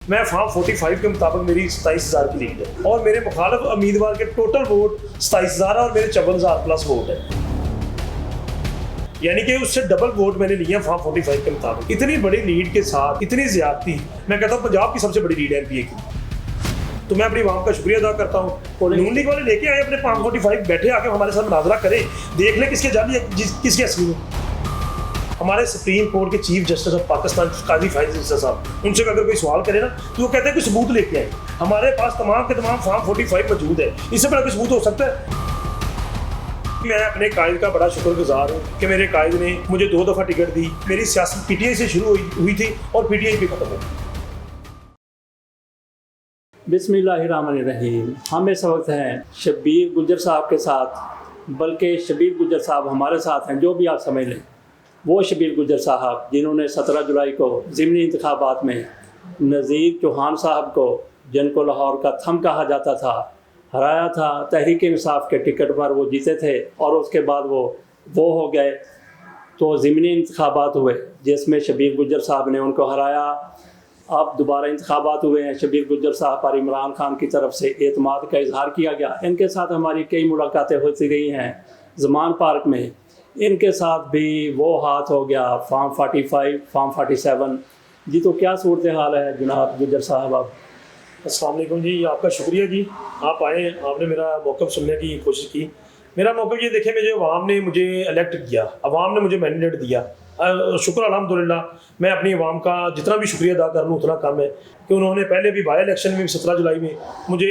मैं फॉर्म 45 के मुताबिक मेरी 27,000 की लीड है और मेरे मुखालिफ उम्मीदवार के टोटल वोट 27,000 और मेरे 54,000 प्लस वोट है, यानी कि उससे डबल वोट मैंने लिए फॉर्म 45 के मुताबिक। इतनी बड़ी लीड के साथ इतनी ज्यादती, मैं कहता हूँ पंजाब की सबसे बड़ी लीड है एमपीए की। तो मैं अपनी आवाम का शुक्रिया अदा करता हूँ। नून लीग वाले लेके आए अपने फॉर्म 45, बैठे आके हमारे साथ मुनाजरा करें, देख ले किसके जाली है किसके असली है। हमारे सुप्रीम कोर्ट के चीफ जस्टिस ऑफ पाकिस्तान काजी फाइज साहब, उनसे अगर कोई सवाल करे ना तो वो कहते हैं कोई सबूत लेके आए। हमारे पास तमाम के तमाम फॉर्म 45 मौजूद है, इससे बड़ा कोई सबूत हो सकता है? मैं अपने कायद का बड़ा शुक्रगुजार हूँ कि मेरे कायद ने मुझे 2 दफ़ा टिकट दी। मेरी सियासत पीटीआई से शुरू हुई थी और पीटीआई पे खत्म हुई। बिस्मिल्लाहिर्रहमानिर्रहीम। हम इस वक्त हैं शब्बीर गुज्जर साहब के साथ, बल्कि शब्बीर गुज्जर साहब हमारे साथ हैं, जो भी आप समझ लें। वो शब्बीर गुज्जर साहब जिन्होंने 17 जुलाई को ज़िमनी इंतखाबात में नज़ीर चौहान साहब को, जिनको लाहौर का थम कहा जाता था, हराया था। तहरीक इंसाफ के टिकट पर वो जीते थे और उसके बाद वो हो गए। तो ज़िमनी इंतखाबात हुए जिसमें शब्बीर गुज्जर साहब ने उनको हराया। अब दोबारा इंतखाबात हुए हैं, शब्बीर गुज्जर साहब पर इमरान खान की तरफ से एतमाद का इजहार किया गया। इनके साथ हमारी कई मुलाकातें होती रही हैं ज़मान पार्क में। इनके साथ भी वो हाथ हो गया फॉर्म 45, फॉर्म 47। जी, तो क्या सूरत हाल है जनाब गुज्जर साहब? आप अस्सलाम वालेकुम जी, आपका शुक्रिया जी, आप आए, आपने मेरा मौक़िफ़ सुनने की कोशिश की। मेरा मौक़िफ़ ये देखें, मुझे अवाम ने मुझे इलेक्ट किया, अवाम ने मुझे मैंडेट दिया। शुक्र अल्हम्दुलिल्लाह। मैं अपनी अवाम का जितना भी शुक्रिया अदा कर लूँ उतना कम है कि उन्होंने पहले भी बाई इलेक्शन में 17 जुलाई में मुझे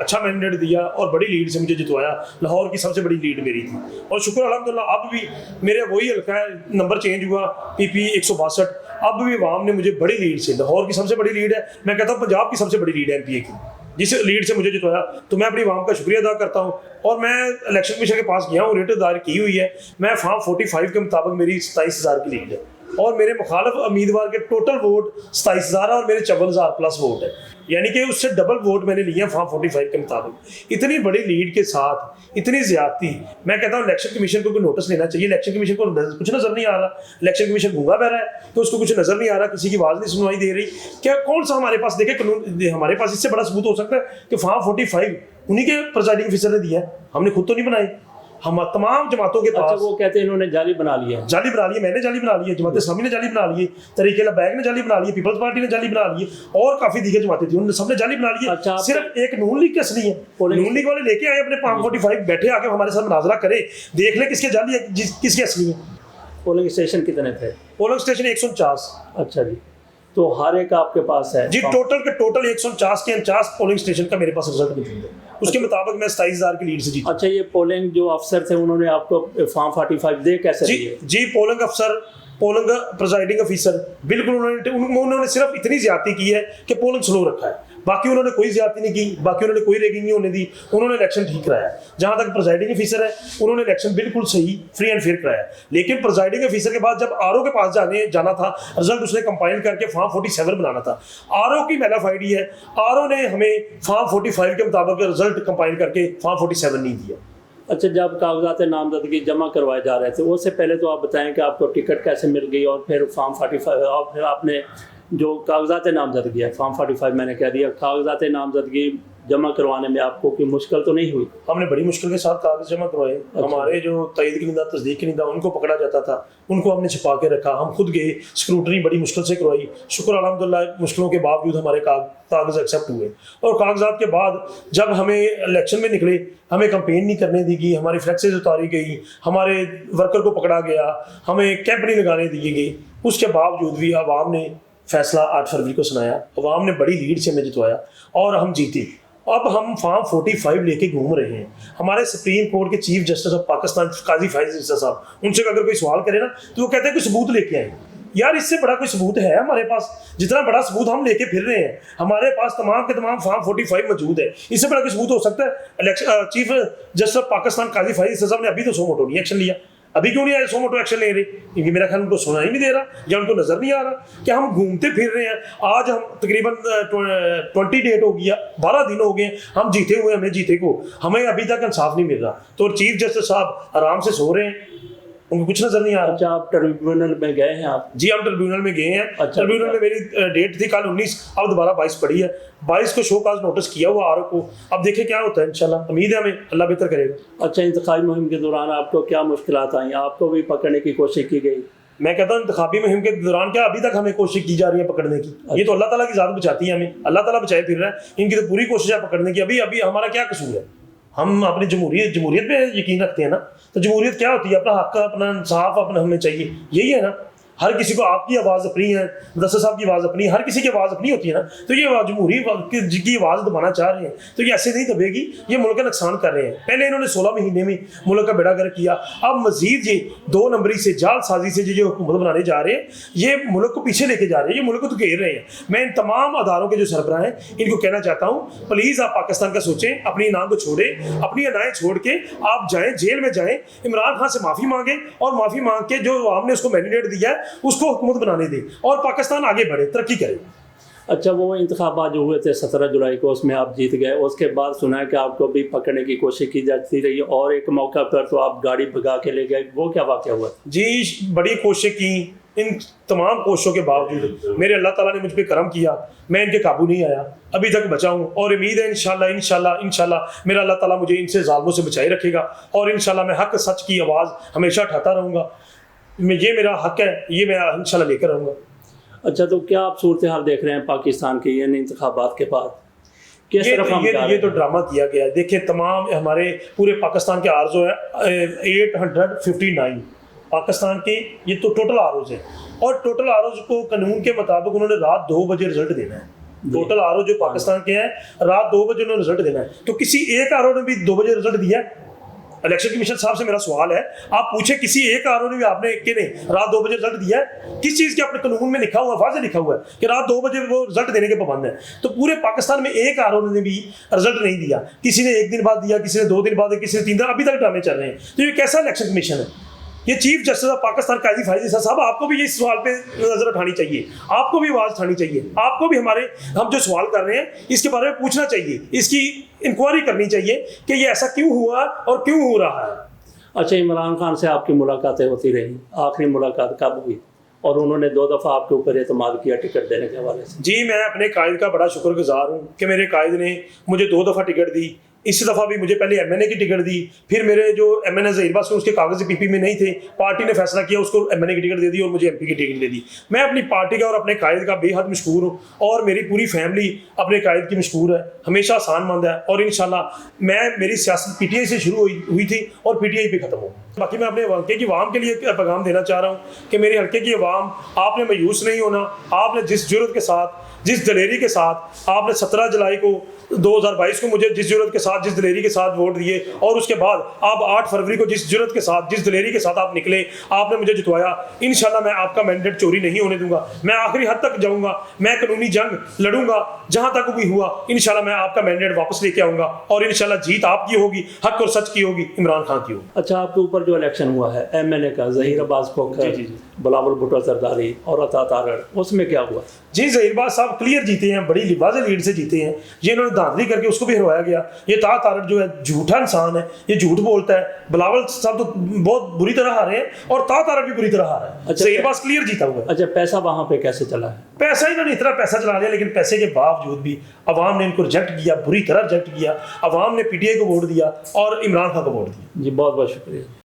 अच्छा मैंडेट दिया और बड़ी लीड से मुझे जितवाया। लाहौर की सबसे बड़ी लीड मेरी थी और शुक्र अल्हम्दुलिल्लाह अब भी मेरे वही हल्का है, नंबर चेंज हुआ, PP 162। अब भी अवाम ने मुझे बड़ी लीड से, लाहौर की सबसे बड़ी लीड है, मैं कहता हूँ पंजाब की सबसे बड़ी लीड है एमपीए की, जिस लीड से मुझे जितवाया। तो मैं अपनी अवाम का शुक्रिया अदा करता हूँ और मैं इलेक्शन कमीशन के पास गया हूँ, रिट दायर की हुई है। मैं फॉर्म 45 के मुताबिक मेरी 27,000 की लीड है और मेरे मुखालिफ उम्मीदवार के टोटल वोट 27,000 और मेरे 54,000 प्लस वोट है, यानी कि उससे डबल वोट मैंने लिए हैं फॉर्म 45 के मुताबिक। इतनी बड़ी लीड के साथ इतनी ज्यादती, मैं कहता हूँ इलेक्शन कमीशन को कोई नोटिस लेना चाहिए। इलेक्शन कमीशन को कुछ नजर नहीं आ रहा, इलेक्शन कमीशन गूंगा बह रहा है, तो उसको कुछ नजर नहीं आ रहा, किसी की आवाज़ नहीं सुनवाई दे रही। क्या कौन सा हमारे पास देखे कानून, हमारे पास इससे बड़ा सबूत हो सकता है कि फॉर्म 45 उन्हीं के प्रिजाइडिंग ऑफिसर ने दिया है, हमने खुद तो नहीं बनाई। हम तमाम जमातों के पास, वो कहते हैं इन्होंने जाली बना लिया, मैंने जाली बना ली है, जमात इस्लामी ने जाली बना ली है, तरीके लबैक ने जाली बना ली है, पीपल्स पार्टी ने जाली बना ली है और काफी दीगर जमातें थी, उन्होंने सबने जाली बना ली है। अच्छा, सिर्फ एक नून लीग की असली है। नून लीग वाले लेके आए अपने फॉर्म 45, बैठे आके हमारे साथ मुनाजरा करे, देख ले किसके जाली है किसके असली है। पोलिंग स्टेशन कितने थे? Polling station 149। अच्छा जी, तो हर एक आपके पास है जी? टोटल 149 के 49 पोलिंग स्टेशन का मेरे पास रिजल्ट मौजूद है, उसके मुताबिक मैं 27,000 की लीड से जीता। अच्छा, ये पोलिंग जो अफसर थे उन्होंने आपको फॉर्म 45 दे कैसे दिए? जी, पोलिंग अफसर, पोलिंग प्रिजाइडिंग ऑफिसर, बिल्कुल उन्होंने सिर्फ इतनी ज्यादती की है कि पोलिंग स्लो रखा है, बाकी उन्होंने कोई ज्यादती नहीं की, बाकी उन्होंने कोई रैगिंग नहीं होने दी, उन्होंने इलेक्शन ठीक कराया। जहां तक प्रिजाइडिंग ऑफिसर है, उन्होंने इलेक्शन बिल्कुल सही, फ्री एंड फेयर कराया। लेकिन प्रिजाइडिंग ऑफिसर के बाद जब आरओ के पास जाना था, रिजल्ट उसने कंपाइल करके फॉर्म 47 बनाना था। आरओ की मैलाफाइडी है, आरओ ने हमें फॉर्म 45 के मुताबिक रिजल्ट कंपाइल करके फॉर्म 47 नहीं दिया। अच्छा, जब कागजात नामजदगी जमा करवाए जा रहे थे, उससे पहले तो आप बताएं कि आपको टिकट कैसे मिल गई और फिर फॉर्म 45 और फिर आपने जो कागजात नामजदगी है, फॉर्म 45 मैंने कह दिया, कागजात नामजदगी जमा करवाने में आपको कोई मुश्किल तो नहीं हुई? हमने बड़ी मुश्किल के साथ कागज जमा करवाए। अच्छा। हमारे जो तईद की निदा, तस्दीक की निदा, उनको पकड़ा जाता था, उनको हमने छिपा के रखा, हम खुद गए, स्क्रूटनी बड़ी मुश्किल से करवाई। शुक्र अल्हम्दुलिल्लाह मुश्किलों के बावजूद हमारे कागज एक्सेप्ट हुए और कागजात के बाद जब हमें इलेक्शन में निकले, हमें कंपेन नहीं करने दी गई, हमारी फ्लैक्सेज उतारी गई, हमारे वर्कर को पकड़ा गया, हमें कैंप नहीं लगाने दी गई। उसके बावजूद भी अवाम ने फैसला 8 फरवरी को सुनाया, अवाम ने बड़ी लीड से हमें जितवाया और हम जीते। अब हम फॉर्म 45 लेके घूम रहे हैं। हमारे सुप्रीम कोर्ट के चीफ जस्टिस ऑफ पाकिस्तान काजी फाइज साहब, उनसे अगर कोई सवाल करे ना तो वो कहते हैं कोई सबूत लेके आए। यार, इससे बड़ा कोई सबूत है हमारे पास? जितना बड़ा सबूत हम लेके फिर रहे हैं, हमारे पास तमाम के तमाम फॉर्म 45 मौजूद है, इससे बड़ा कोई सबूत हो सकता है? चीफ जस्टिस ऑफ पाकिस्तान काजी फाइज साहब ने अभी तो सो मोटो नहीं एक्शन लिया, अभी क्यों नहीं आए सो मोटो एक्शन ले रहे? क्योंकि मेरा ख्याल उनको सुना ही नहीं दे रहा या उनको नजर नहीं आ रहा कि हम घूमते फिर रहे हैं। आज हम तकरीबन 20 डेट हो गया, 12 दिन हो गए हम जीते हुए, हमें जीते को हमें अभी तक इंसाफ नहीं मिल रहा। तो चीफ जस्टिस साहब आराम से सो रहे हैं, उनको कुछ नजर नहीं आ रहा। अच्छा, आप ट्रिब्यूनल में गए हैं आप? जी हम ट्रिब्यूनल में गए हैं। अच्छा, ट्रिब्यूनल में मेरी डेट थी कल 19, अब दोबारा 22 पड़ी है। 22 को शो काज नोटिस किया हुआ आरोप को, अब देखें क्या होता है। इंशाल्लाह उम्मीद है हमें, अल्लाह बेहतर करेगा। अच्छा, इंतखाबी मुहिम के दौरान आपको क्या मुश्किलात आई? आपको भी पकड़ने की कोशिश की गई? मैं कहता हूँ इंतखाबी मुहिम के दौरान क्या अभी तक हमें कोशिश की जा रही है पकड़ने की? ये तो अल्लाह ताला की ज़ात बचाती है हमें, अल्लाह ताला बचाए फिर रहा है। इनकी तो पूरी कोशिश है पकड़ने की। अभी अभी हमारा क्या कसूर है? हम अपनी जमहूरियत पे यकीन रखते हैं ना, तो जमहूरियत क्या होती है? अपना हक, अपना इंसाफ अपना हमें चाहिए, यही है ना। हर किसी को आपकी आवाज़ अपनी है, मुदस्सिर साहब की आवाज़ अपनी, हर किसी की आवाज़ अपनी होती है ना। तो ये जमहूरी की आवाज़ दबाना चाह रहे हैं तो ये ऐसे नहीं दबेगी, ये मुल्क का नुकसान कर रहे हैं। पहले इन्होंने 16 महीने में मुल्क का बेड़ा गर्क किया, अब मजीद ये 2 नंबरी से जालसाजी से जो हुकूमत बनाने जा रहे हैं, ये मुल्क को पीछे लेके जा रहे हैं, ये मुल्क को तो घेर रहे हैं। मैं इन तमाम अदारों के जो सरबराह हैं इनको कहना चाहता हूँ, प्लीज़ आप पाकिस्तान का सोचें, अपनी नाम को छोड़ें, अपनी अनाएँ छोड़ के आप जाएँ, जेल में जाएँ, इमरान खान से माफ़ी मांगें और माफ़ी मांग के जो आपने उसको मैंडेट दिया है उसको हुकूमत बनाने दें और पाकिस्तान आगे बढ़े, तरक्की करे। अच्छा, वो इंतखाबात जो हुए थे 17 जुलाई को, उसमें आप जीत गए। उसके बाद सुना है कि आपको भी पकड़ने की कोशिश की जाती रही और एक मौका पर तो आप गाड़ी भगा के ले गए। वो क्या वाक़या हुआ? जी बड़ी कोशिश की, इन तमाम कोशिशों के बावजूद मेरे अल्लाह ताला ने मुझ पर करम किया, मैं इनके काबू नहीं आया, अभी तक बचा हूँ। और उम्मीद है इंशाल्लाह मेरा अल्लाह ताला मुझे इनसे ज़ालिमों से बचाए रखेगा और इंशाल्लाह मैं हक सच की आवाज़ हमेशा उठाता रहूँगा। ये मेरा हक है, ये मैं इंशाल्लाह लेकर रहूँगा। अच्छा, तो क्या आप सूरत हाल देख रहे हैं पाकिस्तान के इन इंतखाबात के बाद? किस तरफ हम जा रहे ये तो हैं? ड्रामा किया गया है। देखिए तमाम हमारे पूरे पाकिस्तान के आर्ज़ो है 859 पाकिस्तान के, ये तो टोटल आरोज है और टोटल आरोज को कानून के मुताबिक उन्होंने रात 2 बजे रिजल्ट देना है। टोटल आरो जो पाकिस्तान के हैं रात 2 बजे उन्होंने रिजल्ट देना है। तो किसी एक आरो ने भी 2 बजे रिजल्ट दिया है? इलेक्शन कमीशन साहब से मेरा सवाल है, आप पूछे किसी एक आरो ने भी आपने कि नहीं रात 2 बजे रिजल्ट दिया है? किस चीज़ के अपने कानून में लिखा हुआ, वाज़ेह लिखा हुआ है कि रात 2 बजे वो रिजल्ट देने के पाबंद है। तो पूरे पाकिस्तान में एक आरो ने भी रिजल्ट नहीं दिया, किसी ने 1 दिन बाद दिया, किसी ने 2 दिन बाद, किसी ने 3 दिन, अभी तक ड्रामे चल रहे हैं। तो ये कैसा इलेक्शन कमीशन है? ये चीफ जस्टिस ऑफ पाकिस्तान काजी फायजी साहब, आपको भी ये सवाल पे नजर उठानी चाहिए, आपको भी आवाज़ उठानी चाहिए, आपको भी हम जो सवाल कर रहे हैं इसके बारे में पूछना चाहिए, इसकी इंक्वायरी करनी चाहिए कि ये ऐसा क्यों हुआ और क्यों हो रहा है। अच्छा, इमरान खान से आपकी मुलाकातें होती रही, आखिरी मुलाकात कब हुई? और उन्होंने 2 दफ़ा आपके ऊपर एतमाद किया टिकट देने के हवाले से? जी मैं अपने कायद का बड़ा शुक्रगुजार हूँ कि मेरे कायद ने मुझे 2 दफ़ा टिकट दी। इस दफ़ा भी मुझे पहले MNA की टिकट दी, फिर मेरे जो MNA ज़हीरबाज़ उसके कागज़ PP में नहीं थे, पार्टी ने फैसला किया उसको MNA की टिकट दे दी और मुझे MP की टिकट दे दी। मैं अपनी पार्टी का और अपने कायद का बेहद मशकूर हूँ और मेरी पूरी फैमिली अपने कायद की मशकूर है, हमेशा आसानमंद है और इंशाल्लाह मेरी सियासत PTI से शुरू हुई थी और PTI पे ख़त्म हो। बाकी मैं अपने हल्के की आवाम के लिए पैगाम देना चाह रहा हूँ कि मेरे हल्के की आवाम, आपने मायूस नहीं होना। आपने जिस जुर्रत के साथ, जिस दलेरी के साथ आपने 17 जुलाई को 2022 को मुझे जिस जुर्रत के साथ, जिस दलेरी के साथ वोट दिए और उसके बाद आप 8 फरवरी को जिस जुर्रत के साथ, जिस दलेरी के साथ आप निकले, आपने मुझे जितवाया, इंशाल्लाह मैं आपका मैंडेट चोरी नहीं होने दूंगा। मैं आखिरी हद तक जाऊंगा, मैं कानूनी जंग लड़ूंगा, जहां तक भी हुआ इंशाल्लाह मैं आपका मैंडेट वापस लेके आऊंगा और इंशाल्लाह जीत आपकी होगी, हक और सच की होगी, इमरान खान की होगी। अच्छा, आपके ऊपर जो इलेक्शन हुआ है MNA का, ज़हीर अब्बास खोखर, बिलावल भुट्टो जरदारी और अता तारड़, उसमें क्या हुआ? जी ज़हीरबाज़ साहब क्लियर जीते हैं, बड़ी वाज़ेह लीड से जीते हैं। ये इन्होंने धांधली करके उसको भी हरवाया गया। ये तारड़ जो है झूठा इंसान है, ये झूठ बोलता है। बिलावल साहब तो बहुत बुरी तरह हारे हैं और तारड़ भी बुरी तरह हारा है। अच्छा, ज़हीरबाज़ क्लियर जीता हुआ है। अच्छा, पैसा वहाँ पे कैसे चला है? पैसा इन्होंने इतना पैसा चला लिया, लेकिन पैसे के बावजूद भी अवाम ने इनको रिजेक्ट किया, बुरी तरह रिजेक्ट किया। अवाम ने PTI को वोट दिया और इमरान खान को वोट दिया। जी बहुत बहुत शुक्रिया।